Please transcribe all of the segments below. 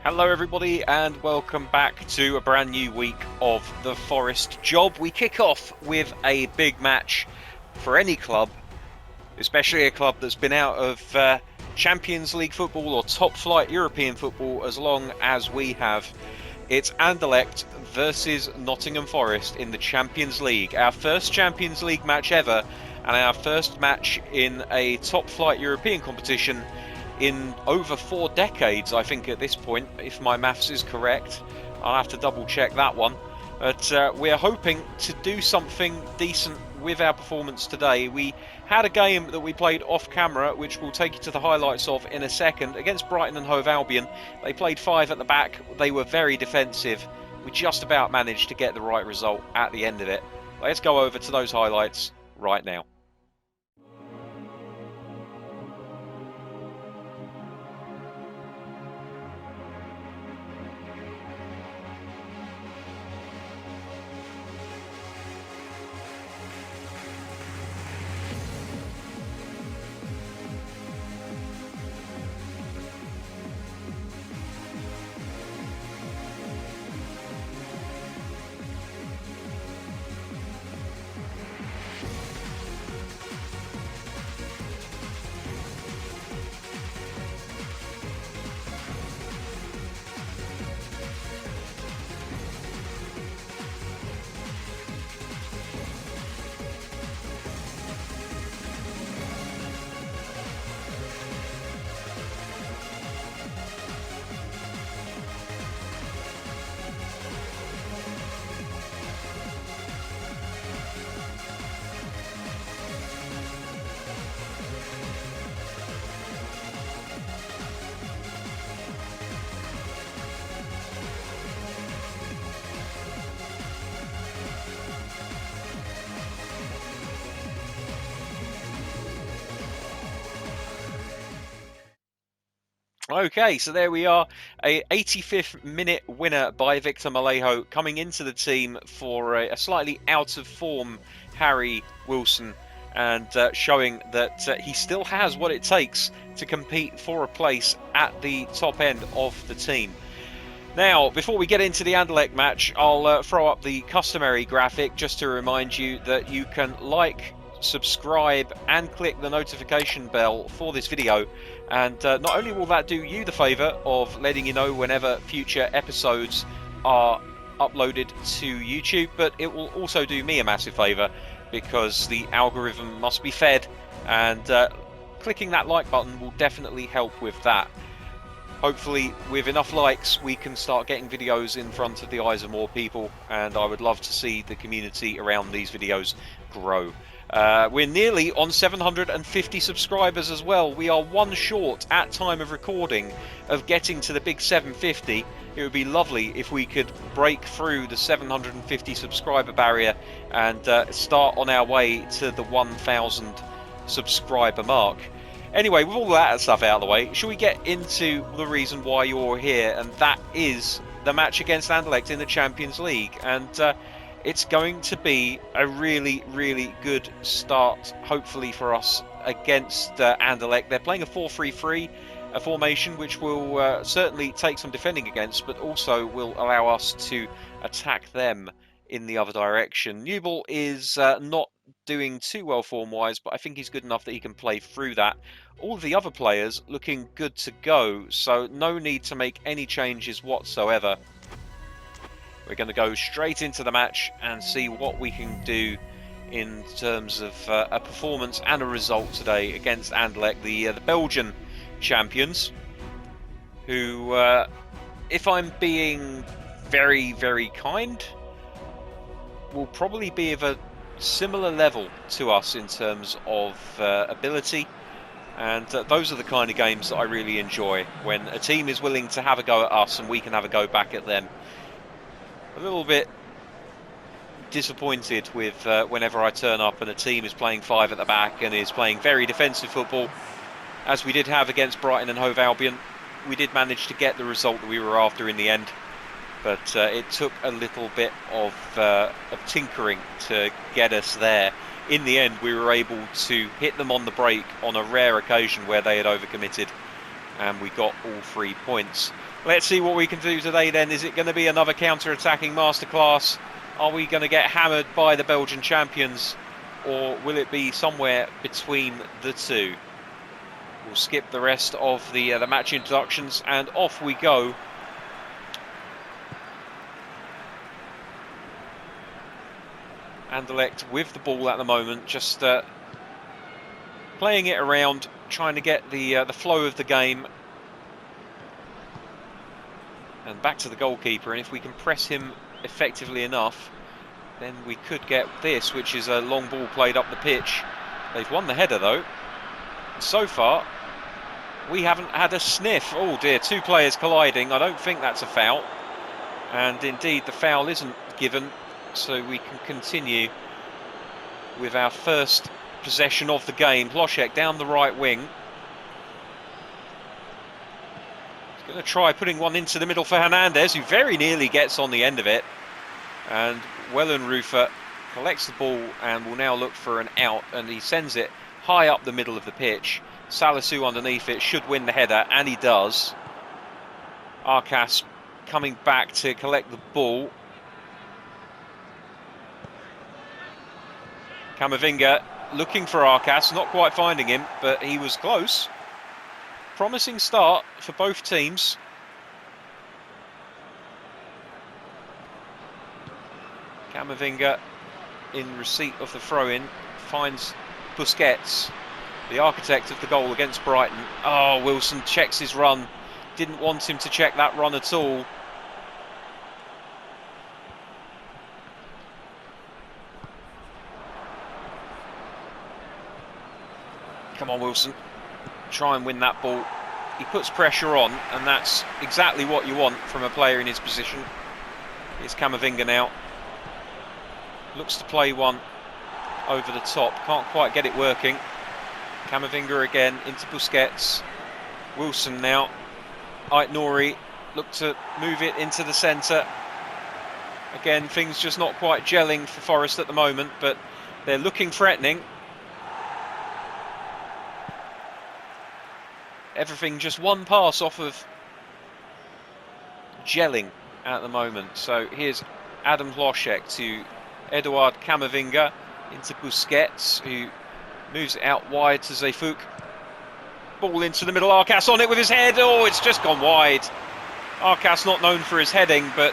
Hello everybody and welcome back to a brand new week of the Forest Job. We kick off with a big match for any club, especially a club that's been out of Champions League football or top flight European football as long as we have. It's Anderlecht versus Nottingham Forest in the Champions League. Our first Champions League match ever and our first match in a top flight European competition in over 4 decades, I think, at this point, if my maths is correct. I'll have to double check that one. But we're hoping to do something decent with our performance today. We had a game that we played off camera, which we'll take you to the highlights of in a second, against Brighton and Hove Albion. They played 5 at the back. They were very defensive. We just about managed to get the right result at the end of it. Let's go over to those highlights right now. Okay, so there we are, a 85th minute winner by Victor Malejo coming into the team for a slightly out of form Harry Wilson, and showing that he still has what it takes to compete for a place at the top end of the team. Now, before we get into the Anderlecht match, I'll throw up the customary graphic just to remind you that you can like, subscribe and click the notification bell for this video, and not only will that do you the favour of letting you know whenever future episodes are uploaded to YouTube, but it will also do me a massive favour because the algorithm must be fed, and clicking that like button will definitely help with that. Hopefully with enough likes we can start getting videos in front of the eyes of more people, and I would love to see the community around these videos grow. We're nearly on 750 subscribers as well. We are one short at time of recording of getting to the big 750. It would be lovely if we could break through the 750 subscriber barrier and start on our way to the 1,000 subscriber mark. Anyway, with all that stuff out of the way, shall we get into the reason why you're here? And that is the match against Anderlecht in the Champions League. And it's going to be a really, really good start, hopefully, for us against Anderlecht. They're playing a 4-3-3, a formation which will certainly take some defending against, but also will allow us to attack them in the other direction. Newell is not doing too well form-wise, but I think he's good enough that he can play through that. All of the other players looking good to go, so no need to make any changes whatsoever. We're going to go straight into the match and see what we can do in terms of a performance and a result today against Anderlecht, the Belgian champions, who, if I'm being very, very kind, will probably be of a similar level to us in terms of ability. And those are the kind of games that I really enjoy, when a team is willing to have a go at us and we can have a go back at them. A little bit disappointed with whenever I turn up and a team is playing 5 at the back and is playing very defensive football, as we did have against Brighton and Hove Albion. We did manage to get the result that we were after in the end, but it took a little bit of tinkering to get us there. in the end we were able to hit them on the break on a rare occasion where they had overcommitted, and we got all 3 points. Let's see what we can do today then. Is it going to be another counter-attacking masterclass? Are we going to get hammered by the Belgian champions, or will it be somewhere between the two? We'll skip the rest of the match introductions and off we go. Anderlecht with the ball at the moment, just playing it around, trying to get the flow of the game. And back to the goalkeeper, and if we can press him effectively enough, then we could get this, which is a long ball played up the pitch. They've won the header though. So far, we haven't had a sniff. Oh dear, 2 players colliding. I don't think that's a foul. And indeed, the foul isn't given, so we can continue with our first possession of the game. Hlošek down the right wing. Going to try putting one into the middle for Hernandez, who very nearly gets on the end of it. And Wellenrufer collects the ball and will now look for an out, and he sends it high up the middle of the pitch. Salisu underneath it should win the header, and he does. Arcas coming back to collect the ball. Camavinga looking for Arcas, not quite finding him, but he was close. Promising start for both teams. Camavinga, in receipt of the throw-in, finds Busquets, the architect of the goal against Brighton. Oh, Wilson checks his run. Didn't want him to check that run at all. Come on, Wilson. Try and win that ball. He puts pressure on, and that's exactly what you want from a player in his position. Here's Camavinga now. Looks to play one over the top. Can't quite get it working. Camavinga again into Busquets. Wilson now. Ait-Nouri look to move it into the centre. Again, things just not quite gelling for Forest at the moment, but they're looking threatening. Everything just one pass off of gelling at the moment. So here's Adam Hlošek to Eduard Camavinga into Busquets, who moves it out wide to Zefuk. Ball into the middle, Arcas on it with his head. Oh, it's just gone wide. Arcas not known for his heading, but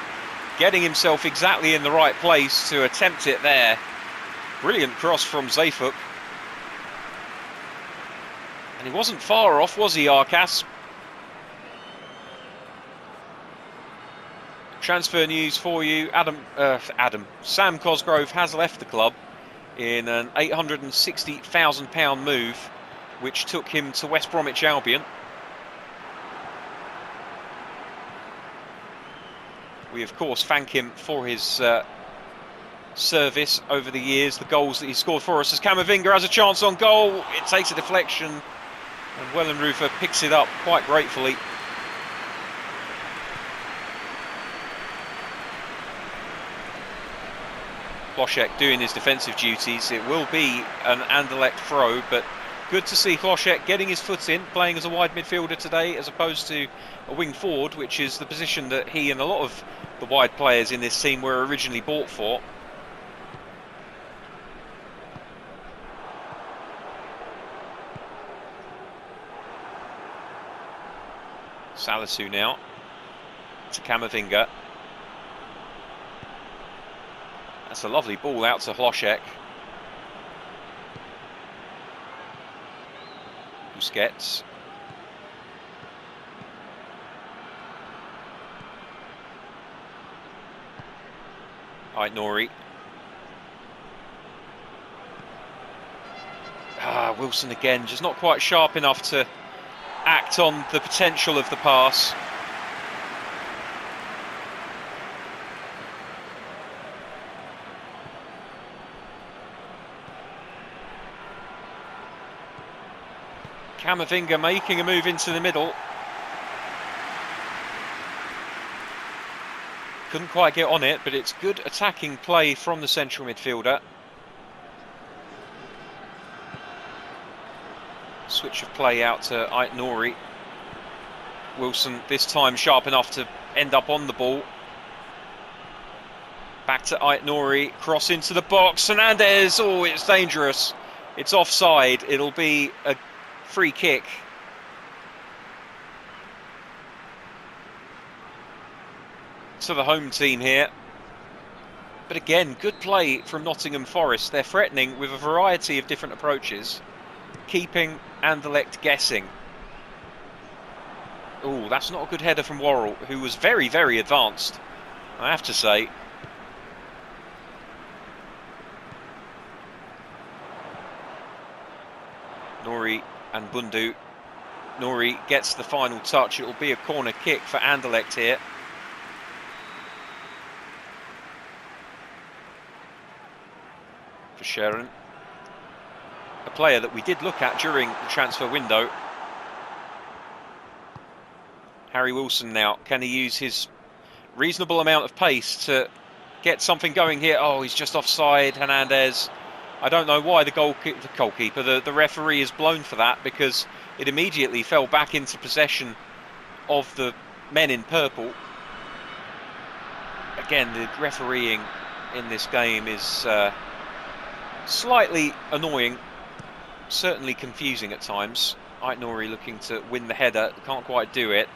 getting himself exactly in the right place to attempt it there. Brilliant cross from Zefuk. And he wasn't far off, was he, Arcas? Transfer news for you. Sam Cosgrove has left the club in an £860,000 move, which took him to West Bromwich Albion. We, of course, thank him for his service over the years, the goals that he scored for us. As Camavinga has a chance on goal, it takes a deflection. And Wellenrufer picks it up quite gratefully. Hlošek doing his defensive duties. It will be an Anderlecht throw, but good to see Hlošek getting his foot in, playing as a wide midfielder today as opposed to a wing forward, which is the position that he and a lot of the wide players in this team were originally bought for. Salisu now to Camavinga. That's a lovely ball out to Hlošek. Busquets. Ait-Nouri. Wilson again, just not quite sharp enough to act on the potential of the pass. Camavinga making a move into the middle. Couldn't quite get on it, but it's good attacking play from the central midfielder. Switch of play out to Ait-Nouri. Wilson this time sharp enough to end up on the ball. Back to Ait-Nouri, cross into the box. Hernandez, oh, it's dangerous. It's offside. It'll be a free kick. To the home team here. But again, good play from Nottingham Forest. They're threatening with a variety of different approaches, keeping Anderlecht guessing. Oh, that's not a good header from Worrell, who was very, very advanced, I have to say. Nouri and Bundu. Nouri gets the final touch. It will be a corner kick for Anderlecht here. For Sharon. A player that we did look at during the transfer window. Harry Wilson now, can he use his reasonable amount of pace to get something going here? Oh, he's just offside, Hernandez. I don't know why the referee is blown for that, because it immediately fell back into possession of the men in purple. Again, the refereeing in this game is slightly annoying, certainly confusing at times. Ait-Nouri looking to win the header, can't quite do it.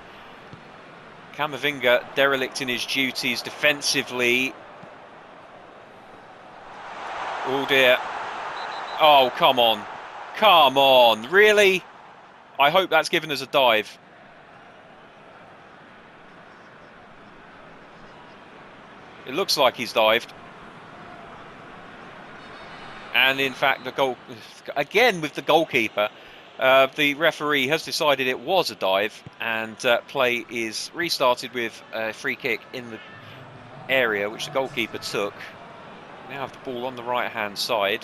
Camavinga derelict in his duties defensively. Oh dear. Oh, come on. Come on, really? I hope that's given us a dive. It looks like he's dived. And in fact, the goal, again with the goalkeeper, the referee has decided it was a dive, and play is restarted with a free kick in the area which the goalkeeper took. We now have the ball on the right hand side.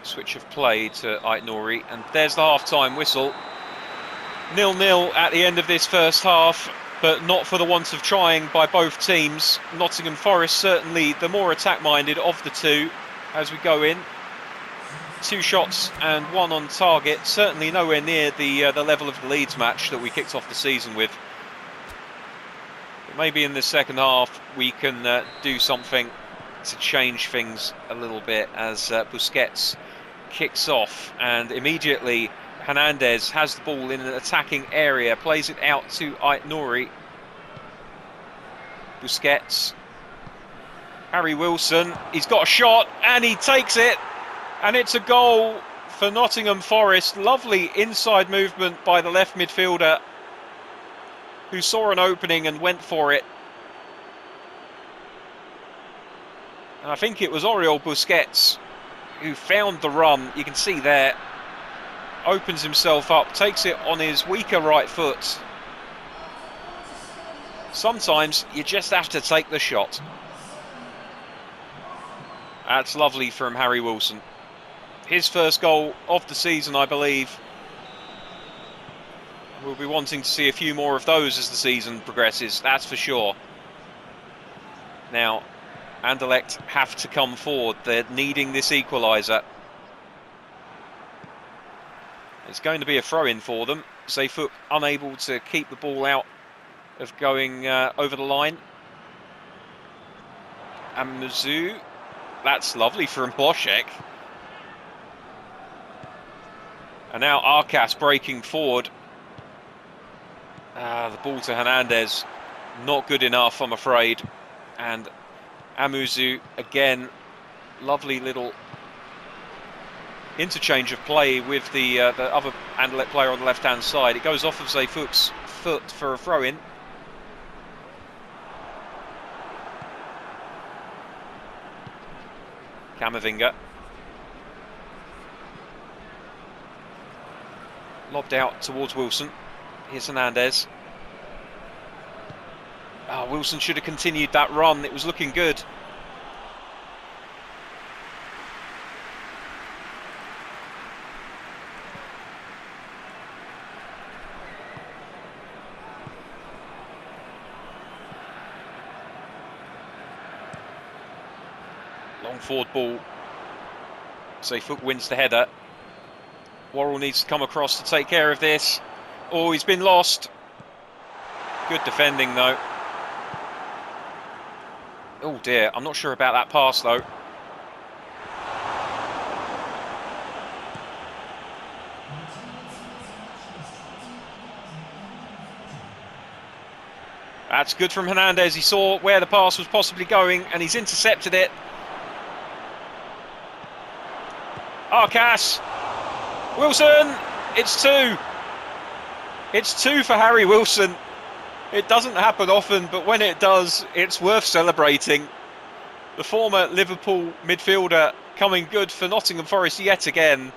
Switch of play to Ait-Nouri, and there's the half-time whistle. 0-0 at the end of this first half, but not for the want of trying by both teams. Nottingham Forest certainly the more attack-minded of the two as we go in. 2 shots and 1 on target, certainly nowhere near the level of the Leeds match that we kicked off the season with. But maybe in the second half we can do something to change things a little bit as Busquets kicks off, and immediately Hernandez has the ball in an attacking area, plays it out to Ait-Nouri. Busquets. Harry Wilson, he's got a shot and he takes it, and it's a goal for Nottingham Forest. Lovely inside movement by the left midfielder, who saw an opening and went for it. And I think it was Oriol Busquets who found the run. You can see there, opens himself up, takes it on his weaker right foot. Sometimes you just have to take the shot. That's lovely from Harry Wilson. His first goal of the season, I believe. We'll be wanting to see a few more of those as the season progresses, that's for sure. Now, Anderlecht have to come forward. They're needing this equaliser. It's going to be a throw-in for them. Zeyfuk unable to keep the ball out of going over the line. Amuzu. That's lovely from Boschek. And now Arcas breaking forward. The ball to Hernandez. Not good enough, I'm afraid. And Amuzu, again, lovely little interchange of play with the other Anderlecht player on the left-hand side. It goes off of Zeyfuk's foot for a throw-in. Camavinga. Lobbed out towards Wilson. Here's Hernandez. Wilson should have continued that run. It was looking good. Long forward ball Foot wins the header. Worrell needs to come across to take care of this. Oh, he's been lost. Good defending though. Oh dear, I'm not sure about that pass though. That's good from Hernandez. He saw where the pass was possibly going and he's intercepted it. Arcas. Wilson. It's 2. It's 2 for Harry Wilson. It doesn't happen often, but when it does, it's worth celebrating. The former Liverpool midfielder coming good for Nottingham Forest yet again.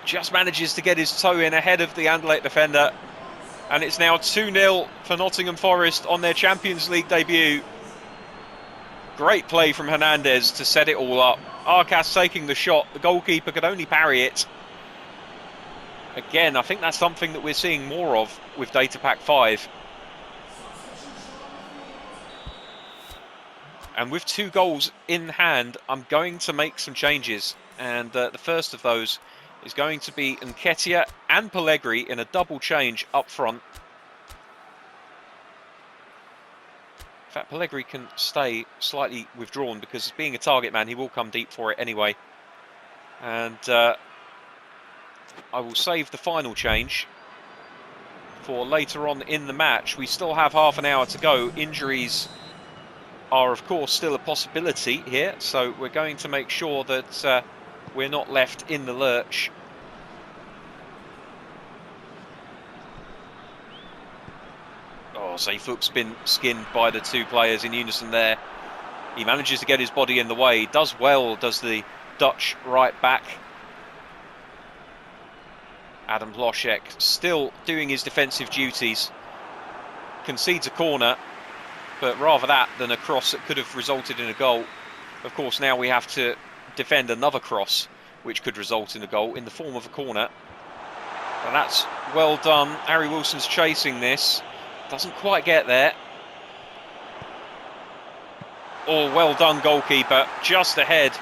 Just manages to get his toe in ahead of the Anderlecht defender. And it's now 2-0 for Nottingham Forest on their Champions League debut. Great play from Hernandez to set it all up. Arcas taking the shot. The goalkeeper could only parry it. Again, I think that's something that we're seeing more of with Data Pack 5. And with 2 goals in hand, I'm going to make some changes. And the first of those is going to be Nketiah and Pellegrini in a double change up front. In fact, Pellegrini can stay slightly withdrawn because being a target man, he will come deep for it anyway. And I will save the final change for later on in the match. We still have half an hour to go. Injuries are, of course, still a possibility here. So we're going to make sure that we're not left in the lurch. Oh, Zayfook's been skinned by the 2 players in unison there. He manages to get his body in the way. Does well, does the Dutch right back. Adam Hlošek still doing his defensive duties. Concedes a corner, but rather that than a cross that could have resulted in a goal. Of course, now we have to defend another cross, which could result in a goal in the form of a corner. And that's well done. Harry Wilson's chasing this. Doesn't quite get there. Oh, well done, goalkeeper. Just ahead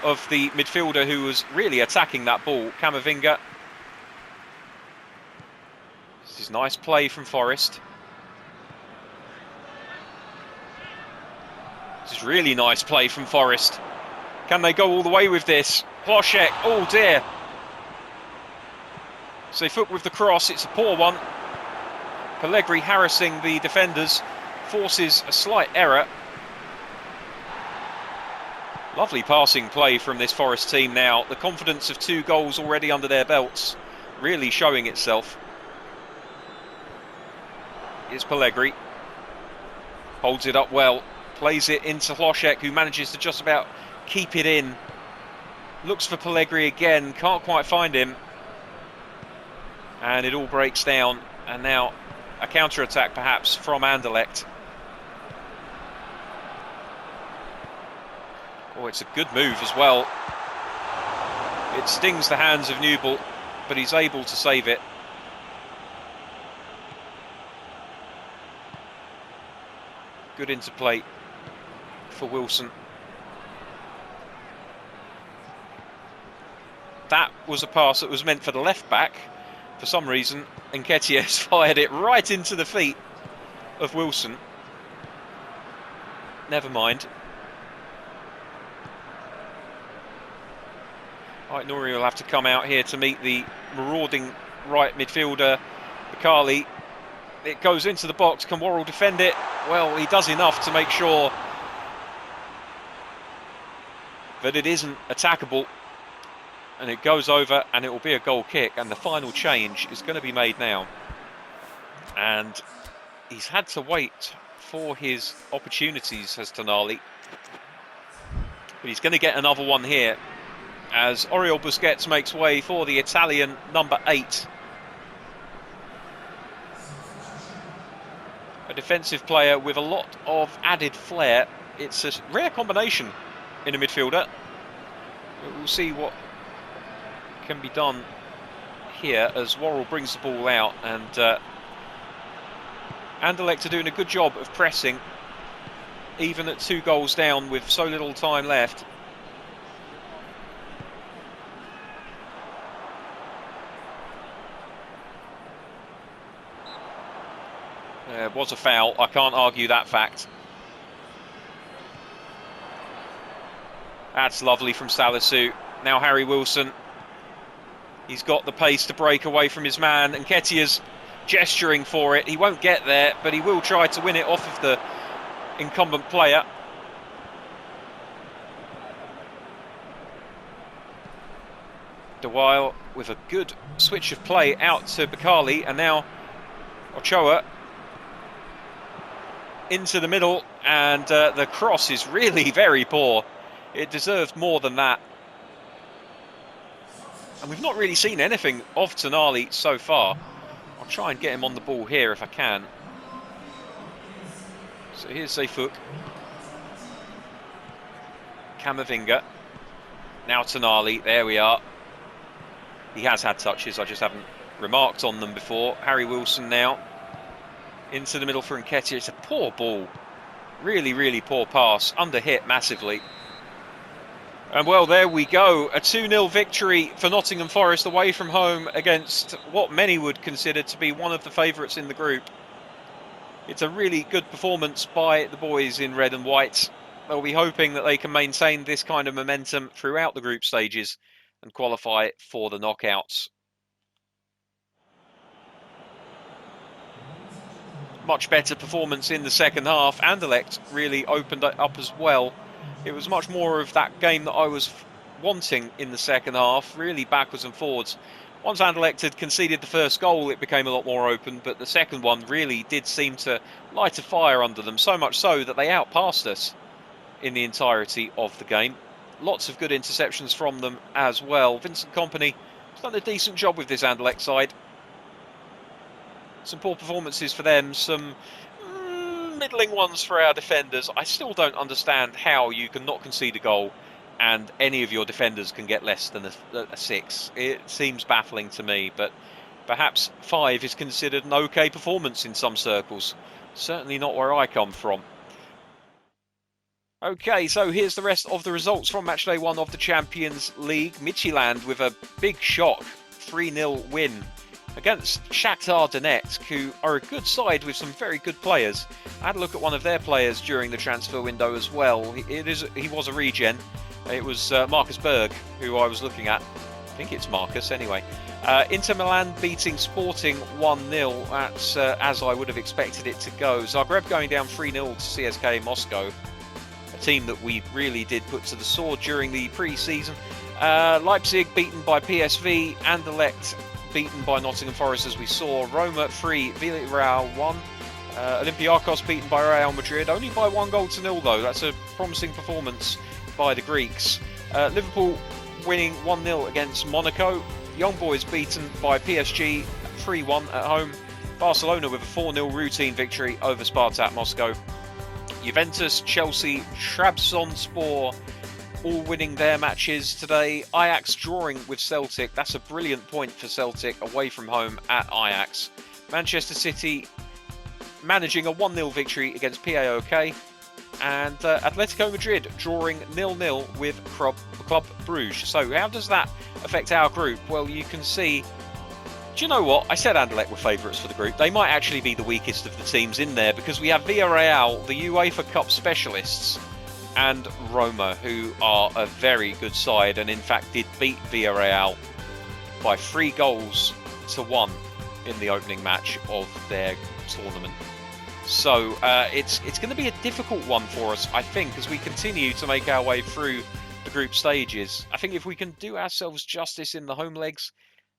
of the midfielder who was really attacking that ball, Camavinga. This is nice play from Forest. This is really nice play from Forest. Can they go all the way with this? Hlošek, oh dear. Foot with the cross, it's a poor one. Pellegrini harassing the defenders, forces a slight error. Lovely passing play from this Forest team now. The confidence of 2 goals already under their belts really showing itself. Here's Pellegrini. Holds it up well. Plays it into Hlošek, who manages to just about keep it in. Looks for Pellegrini again. Can't quite find him. And it all breaks down. And now a counter-attack perhaps from Anderlecht. Oh, it's a good move as well. It stings the hands of Newell, but he's able to save it. Good interplay for Wilson. That was a pass that was meant for the left back. For some reason, Nketiah has fired it right into the feet of Wilson. Never mind. Right, Nori will have to come out here to meet the marauding right midfielder, Bakali. It goes into the box. Can Worrell defend it? Well, he does enough to make sure that it isn't attackable. And it goes over and it will be a goal kick. And the final change is going to be made now. And he's had to wait for his opportunities, has Tonali. But he's going to get another one here as Oriol Busquets makes way for the Italian number 8. A defensive player with a lot of added flair. It's a rare combination in a midfielder. We'll see what can be done here as Worrell brings the ball out, and Anderlecht are doing a good job of pressing. even at 2 goals down with so little time left. There was a foul. I can't argue that fact. That's lovely from Salisu. Now Harry Wilson. He's got the pace to break away from his man, and Nketiah's gesturing for it. He won't get there, but he will try to win it off of the incumbent player. De Weil with a good switch of play out to Bakali, and now Ochoa into the middle, and the cross is really very poor. It deserved more than that. And we've not really seen anything of Tonali so far. I'll try and get him on the ball here if I can. So here's Zayfuk. Camavinga. Now Tonali, there we are. He has had touches, I just haven't remarked on them before. Harry Wilson now. Into the middle for Nketiah. It's a poor ball. Really, really poor pass. Under hit massively. And well, there we go. A 2-0 victory for Nottingham Forest away from home against what many would consider to be one of the favourites in the group. It's a really good performance by the boys in red and white. They'll be hoping that they can maintain this kind of momentum throughout the group stages and qualify for the knockouts. Much better performance in the second half. Anderlecht really opened it up as well. It was much more of that game that I was wanting in the second half, really backwards and forwards. Once Anderlecht had conceded the first goal, it became a lot more open, but the second one really did seem to light a fire under them, so much so that they outpassed us in the entirety of the game. Lots of good interceptions from them as well. Vincent Kompany has done a decent job with this Anderlecht side. Some poor performances for them, some middling ones for our defenders. I still don't understand how you can not concede a goal and any of your defenders can get less than a 6. It seems baffling to me, but perhaps 5 is considered an okay performance in some circles. Certainly not where I come from. Okay, so here's the rest of the results from matchday 1 of the Champions League. Midtjylland with a big shock 3-0 win against Shakhtar Donetsk, who are a good side with some very good players. I had a look at one of their players during the transfer window as well. He was a regen. It was Marcus Berg, who I was looking at. I think it's Marcus anyway. Inter Milan beating Sporting 1-0. That's as I would have expected it to go. Zagreb going down 3-0 to CSKA Moscow, a team that we really did put to the sword during the pre-season. Leipzig beaten by PSV. Anderlecht beaten by Nottingham Forest, as we saw. Roma 3, Villarreal 1. Olympiacos beaten by Real Madrid, only by 1-0 though. That's a promising performance by the Greeks. Liverpool winning 1-0 against Monaco. Young Boys beaten by PSG 3-1 at home. Barcelona with a 4-0 routine victory over Spartak Moscow. Juventus, Chelsea, Trabzonspor all winning their matches today. Ajax drawing with Celtic. That's a brilliant point for Celtic away from home at Ajax. Manchester City managing a 1-0 victory against PAOK. And Atletico Madrid drawing 0-0 with Club Brugge. So how does that affect our group? Well, you can see... Do you know what? I said Anderlecht were favourites for the group. They might actually be the weakest of the teams in there, because we have Villarreal, the UEFA Cup specialists, and Roma, who are a very good side and in fact did beat Villarreal by 3-1 in the opening match of their tournament. So it's going to be a difficult one for us, I think, as we continue to make our way through the group stages. I think if we can do ourselves justice in the home legs,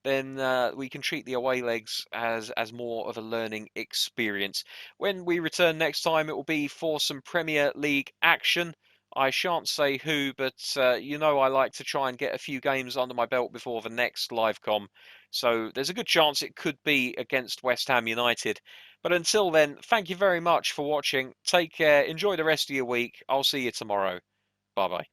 then we can treat the away legs as more of a learning experience. When we return next time, it will be for some Premier League action. I shan't say who, but you know I like to try and get a few games under my belt before the next live com. So there's a good chance it could be against West Ham United. But until then, thank you very much for watching. Take care. Enjoy the rest of your week. I'll see you tomorrow. Bye-bye.